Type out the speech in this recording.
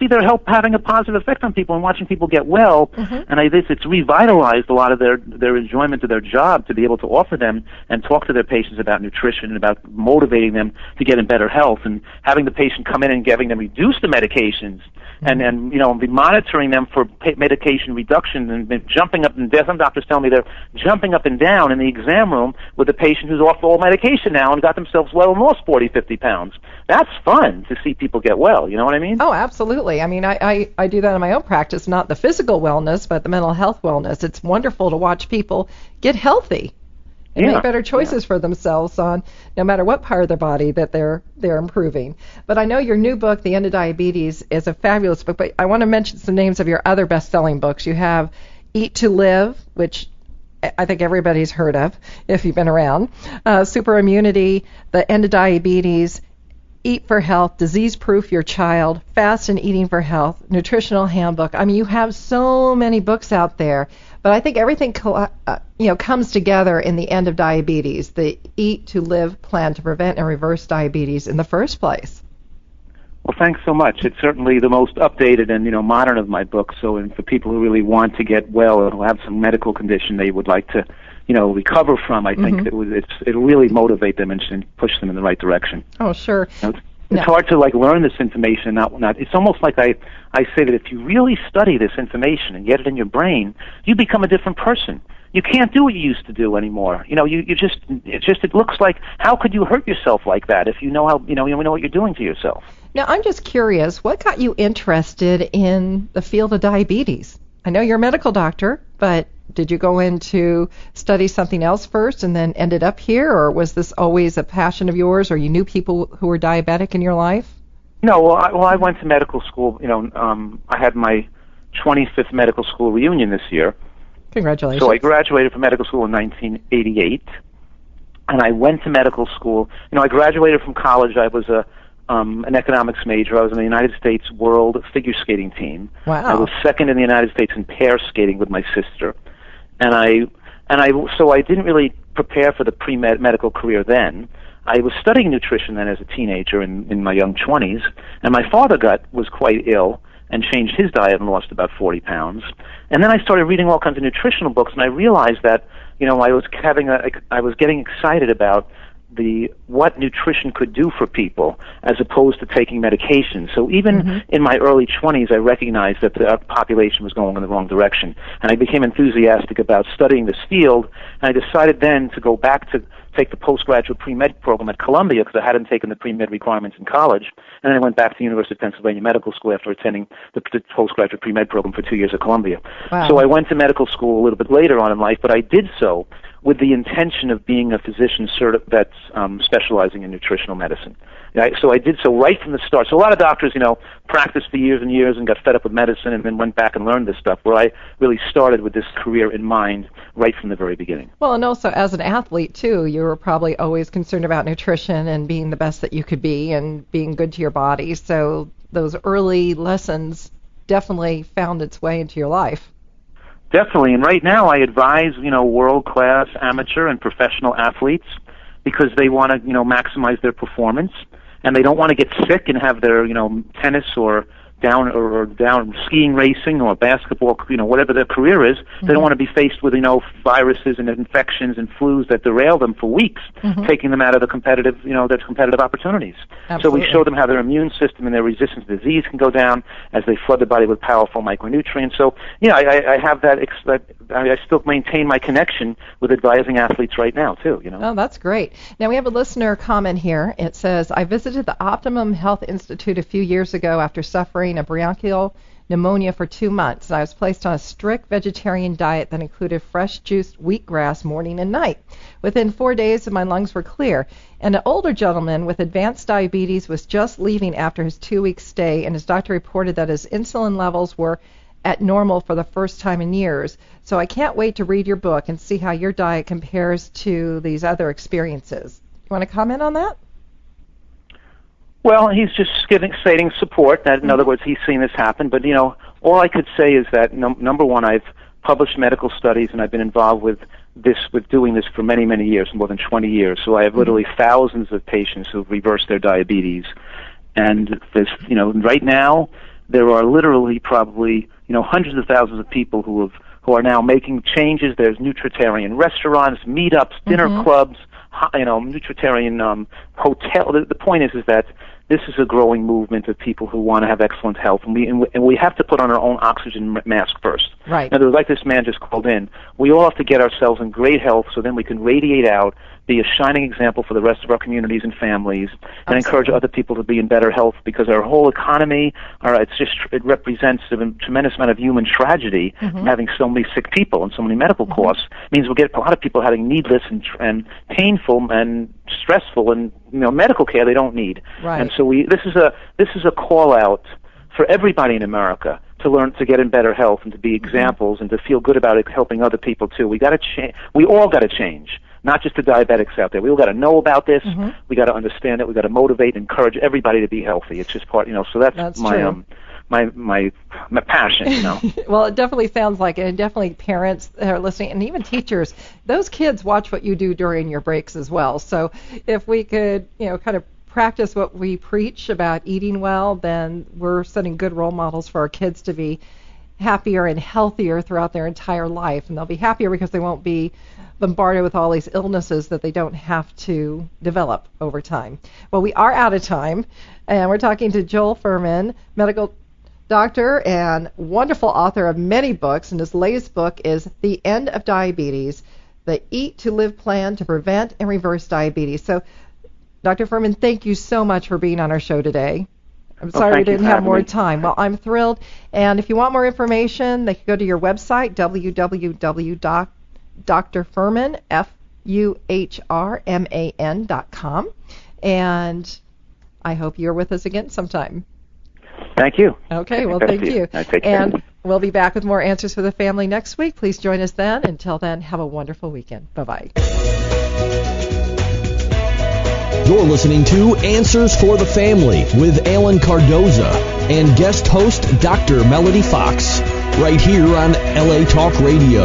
they're having a positive effect on people and watching people get well. And it's revitalized a lot of their enjoyment of their job to be able to offer them and talk to their patients about nutrition and about motivating them to get in better health, and having the patient come in and having them reduce the medications and be monitoring them for medication reduction, and jumping up and down. Some doctors tell me they're jumping up and down in the exam room with a patient who's off all medication now and got themselves well and lost 40, 50 pounds. That's fun to see people get well. You know what I mean? Oh, absolutely. I mean, I do that in my own practice, not the physical wellness, but the mental health wellness. It's wonderful to watch people get healthy and make better choices for themselves on no matter what part of their body that they're improving. But I know your new book, The End of Diabetes, is a fabulous book, but I want to mention some names of your other best-selling books. You have Eat to Live, which I think everybody's heard of if you've been around, Super Immunity, The End of Diabetes, Eat for Health, Disease Proof Your Child, Fast and Eating for Health, Nutritional Handbook. I mean, you have so many books out there, but I think everything comes together in The End of Diabetes, the Eat to Live plan to prevent and reverse diabetes in the first place. Well, thanks so much. It's certainly the most updated and modern of my books. So, and for people who really want to get well or who have some medical condition they would like to recover from, I think it'll really motivate them and push them in the right direction. Oh, sure. It's hard to learn this information. Not. It's almost like I say that if you really study this information and get it in your brain, you become a different person. You can't do what you used to do anymore. It looks like, how could you hurt yourself like that if you know how you know what you're doing to yourself? Now, I'm just curious, what got you interested in the field of diabetes? I know you're a medical doctor, but did you go in to study something else first and then ended up here, or was this always a passion of yours, or you knew people who were diabetic in your life? No, well, I went to medical school. I had my 25th medical school reunion this year. Congratulations. So I graduated from medical school in 1988, and I went to medical school. I graduated from college. I was an economics major. I was in the United States World Figure Skating team. Wow. I was second in the United States in pair skating with my sister, so I didn't really prepare for the pre-medical career then. I was studying nutrition then as a teenager in my young 20s, and my father was quite ill and changed his diet and lost about 40 pounds. And then I started reading all kinds of nutritional books, and I realized that I was getting excited about what nutrition could do for people as opposed to taking medication. So even in my early 20s, I recognized that the population was going in the wrong direction. And I became enthusiastic about studying this field, and I decided then to go back to take the postgraduate pre-med program at Columbia because I hadn't taken the pre-med requirements in college. And then I went back to the University of Pennsylvania Medical School after attending the postgraduate pre-med program for 2 years at Columbia. Wow. So I went to medical school a little bit later on in life, but I did so with the intention of being a physician that's specializing in nutritional medicine. So I did so right from the start. So a lot of doctors, practiced for years and years and got fed up with medicine and then went back and learned this stuff, where I really started with this career in mind right from the very beginning. Well, and also as an athlete, too, you were probably always concerned about nutrition and being the best that you could be and being good to your body. So those early lessons definitely found its way into your life. Definitely, and right now I advise, world-class amateur and professional athletes because they want to, maximize their performance, and they don't want to get sick and have their, tennis or down skiing racing or basketball, whatever their career is. They don't want to be faced with, viruses and infections and flus that derail them for weeks, taking them out of the competitive, their competitive opportunities. Absolutely. So we show them how their immune system and their resistance to disease can go down as they flood the body with powerful micronutrients. So, I have that. I still maintain my connection with advising athletes right now, too. Oh, that's great. Now, we have a listener comment here. It says, I visited the Optimum Health Institute a few years ago after suffering a bronchial pneumonia for 2 months. I was placed on a strict vegetarian diet that included fresh juiced wheatgrass morning and night. Within 4 days, my lungs were clear. And an older gentleman with advanced diabetes was just leaving after his 2-week stay, and his doctor reported that his insulin levels were at normal for the first time in years. So I can't wait to read your book and see how your diet compares to these other experiences. You want to comment on that? Well, he's just stating support. That, in other words, he's seen this happen. But, all I could say is that, number one, I've published medical studies, and I've been involved with doing this for many, many years, more than 20 years. So I have literally thousands of patients who've reversed their diabetes. And there's, right now, there are literally probably hundreds of thousands of people who are now making changes. There's nutritarian restaurants, meetups, dinner clubs, nutritarian hotel. The point is that this is a growing movement of people who want to have excellent health, and we have to put on our own oxygen mask first. Right. Now, like this man just called in, we all have to get ourselves in great health so then we can radiate out, be a shining example for the rest of our communities and families, and encourage other people to be in better health, because our whole economy, it represents a tremendous amount of human tragedy from having so many sick people and so many medical costs. It means we'll get a lot of people having needless and painful and stressful and medical care they don't need. Right. And so this is a call out for everybody in America to learn to get in better health and to be examples and to feel good about it, helping other people too. We all got to change. Not just the diabetics out there. We all got to know about this. We got to understand it. We got to motivate and encourage everybody to be healthy. It's just part, So that's my passion, Well, it definitely sounds like it. And definitely parents that are listening, and even teachers. Those kids watch what you do during your breaks as well. So if we could, kind of practice what we preach about eating well, then we're setting good role models for our kids to be happier and healthier throughout their entire life. And they'll be happier because they won't be bombarded with all these illnesses that they don't have to develop over time. Well, we are out of time, and we're talking to Joel Fuhrman, medical doctor and wonderful author of many books, and his latest book is The End of Diabetes, the Eat to Live Plan to Prevent and Reverse Diabetes. So, Dr. Fuhrman, thank you so much for being on our show today. I'm sorry we didn't have more time. Well, I'm thrilled. And if you want more information, they can go to your website, www.drfuhrman, Fuhrman.com. And I hope you're with us again sometime. Thank you. Okay, well, thank you. And we'll be back with more Answers for the Family next week. Please join us then. Until then, have a wonderful weekend. Bye-bye. You're listening to Answers for the Family with Allen-Cardoza and guest host Dr. Melody Fox, right here on LA Talk Radio.